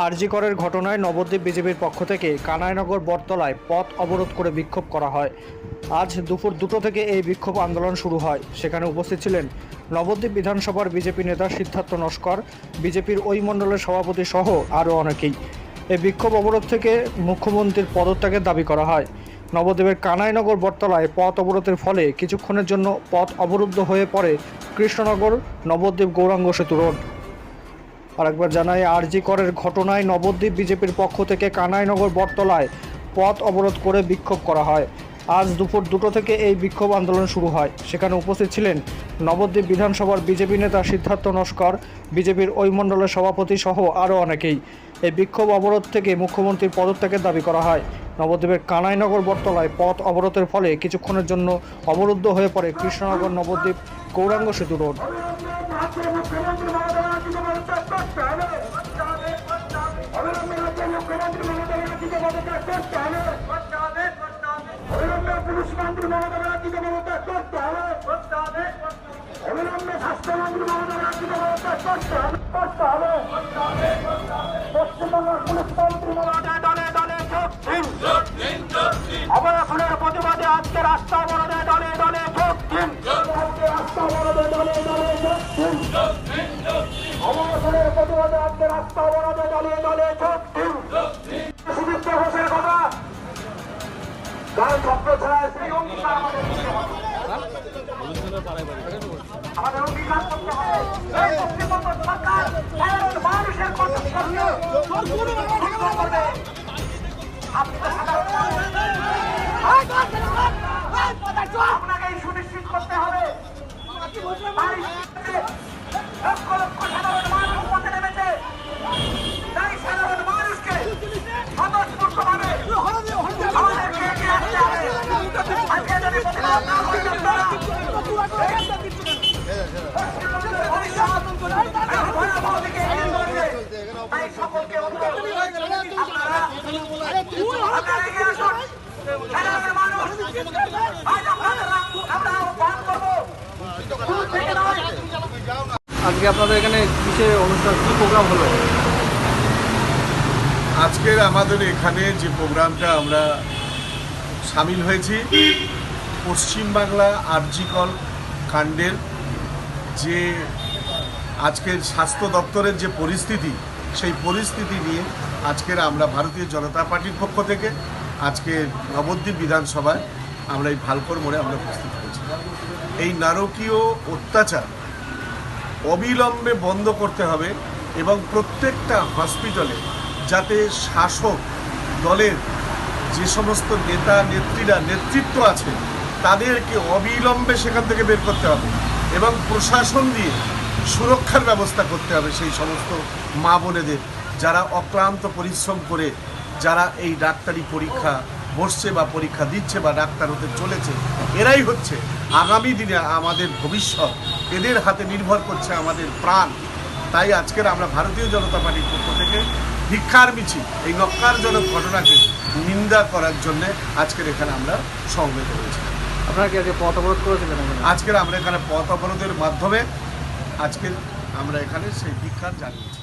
আরজি করের ঘটনায় নবদ্বীপ বিজেপির পক্ষ থেকে কানাইনগর বটতলায় পথ অবরোধ করে বিক্ষোভ করা হয়। আজ দুপুর 2টো থেকে এই বিক্ষোভ আন্দোলন শুরু হয়। সেখানে উপস্থিত ছিলেন নবদ্বীপ বিধানসভার বিজেপি নেতা সিদ্ধার্থ নস্কর, বিজেপির ওই মণ্ডলের সভাপতি সহ আরও অনেকেই। এই বিক্ষোভ অবরোধ থেকে মুখ্যমন্ত্রীর পদত্যাগের দাবি করা হয়। নবদ্বীপের কানাইনগর বটতলায় পথ অবরোধের ফলে কিছুক্ষণের জন্য পথ অবরুদ্ধ হয়ে পড়ে কৃষ্ণনগর নবদ্বীপ গৌরাঙ্গ সেতু রোড। আরেকবার জানাই, আরজি করের ঘটনায় নবদ্বীপ বিজেপির পক্ষ থেকে কানাইনগর বটতলায় পথ অবরোধ করে বিক্ষোভ করা হয়। আজ দুপুর 2টো থেকে এই বিক্ষোভ আন্দোলন শুরু হয়। সেখানে উপস্থিত ছিলেন নবদ্বীপ বিধানসভার বিজেপি নেতা সিদ্ধার্থ নস্কর, বিজেপির ওই মণ্ডলের সভাপতি সহ আরও অনেকেই। এই বিক্ষোভ অবরোধ থেকে মুখ্যমন্ত্রীর পদত্যাগের দাবি করা হয়। নবদ্বীপের কানাইনগর বটতলায় পথ অবরোধের ফলে কিছুক্ষণের জন্য অবরুদ্ধ হয়ে পড়ে কৃষ্ণনগর নবদ্বীপ গৌরাঙ্গ সেতু রোড। পুলিশমন্ত্রী মমতা ব্যানার্জিকে পদত্যাগ করতে হবে, অবিলম্বে স্বাস্থ্যমন্ত্রী মমতা ব্যানার্জিকে পদত্যাগ করতে হবে, পশ্চিমবঙ্গের পুলিশমন্ত্রী মমতা দলে দলে যোগ দিন, অবরোধের প্রতিবাদে আজকে রাস্তা অবরোধে দলে দলে যোগ দিন, রাস্তা অবরোধে দলে দলে যোগ দিন, অবরোধের প্রতিবাদে আজকে রাস্তা অবরোধে দলে দলে যোগ দিন। সুদীপ্ত ঘোষের কথা আমাদের অঙ্গীকার করতে হবে। পশ্চিমবঙ্গ সরকার মানুষের করবে। আপনাকে সুনিশ্চিত করতে হবে। লক্ষ লক্ষ সাধারণ মানুষ পথে নেমেছে, তাই সাধারণ মানুষকে স্বতঃস্ফূর্তভাবে আমাদেরকে এগিয়ে আসতে হবে। আজকে যদি প্রতিবাদ না করি আপনারা ভয়াবহ দিকে এগিয়ে করবে। তাই সকলকে অনুরোধ, আপনারা এগিয়ে আসুন। সাধারণ মানুষ আজ আমরা আহ্বান করবো। আজকে আপনাদের এখানে কিসের অনুষ্ঠান, কি প্রোগ্রাম হলো? আজকের আমাদের এখানে যে প্রোগ্রামটা আমরা সামিল হয়েছি, পশ্চিমবাংলা আরজি কর কাণ্ডের যে আজকের স্বাস্থ্য দপ্তরের যে পরিস্থিতি, সেই পরিস্থিতি নিয়ে আজকের আমরা ভারতীয় জনতা পার্টির পক্ষ থেকে আজকে নবদ্বীপ বিধানসভায় আমরা এই ভালকর মোড়ে আমরা উপস্থিত হয়েছি। এই নারকীয় অত্যাচার অবিলম্বে বন্ধ করতে হবে এবং প্রত্যেকটা হসপিটালে যাতে শাসক দলের যে সমস্ত নেতা নেত্রীরা নেতৃত্ব আছে তাদেরকে অবিলম্বে সেখান থেকে বের করতে হবে এবং প্রশাসন দিয়ে সুরক্ষার ব্যবস্থা করতে হবে সেই সমস্ত মা বোনেদের যারা অক্লান্ত পরিশ্রম করে যারা এই ডাক্তারি পরীক্ষা বসছে বা পরীক্ষা দিচ্ছে বা ডাক্তার হতে চলেছে। এরাই হচ্ছে আগামী দিনে আমাদের ভবিষ্যৎ, এদের হাতে নির্ভর করছে আমাদের প্রাণ। তাই আজকের আমরা ভারতীয় জনতা পার্টির পক্ষ থেকে ভিক্ষার মিছিল, এই নক্কারজনক ঘটনাকে নিন্দা করার জন্য আজকের এখানে আমরা সমবেত হয়েছি। আপনারা কি আজকে পথ অবরোধ করেছিলেন? আজকের আমরা এখানে পথ অবরোধের মাধ্যমে আজকের আমরা এখানে সেই ভিক্ষার জানিয়েছি।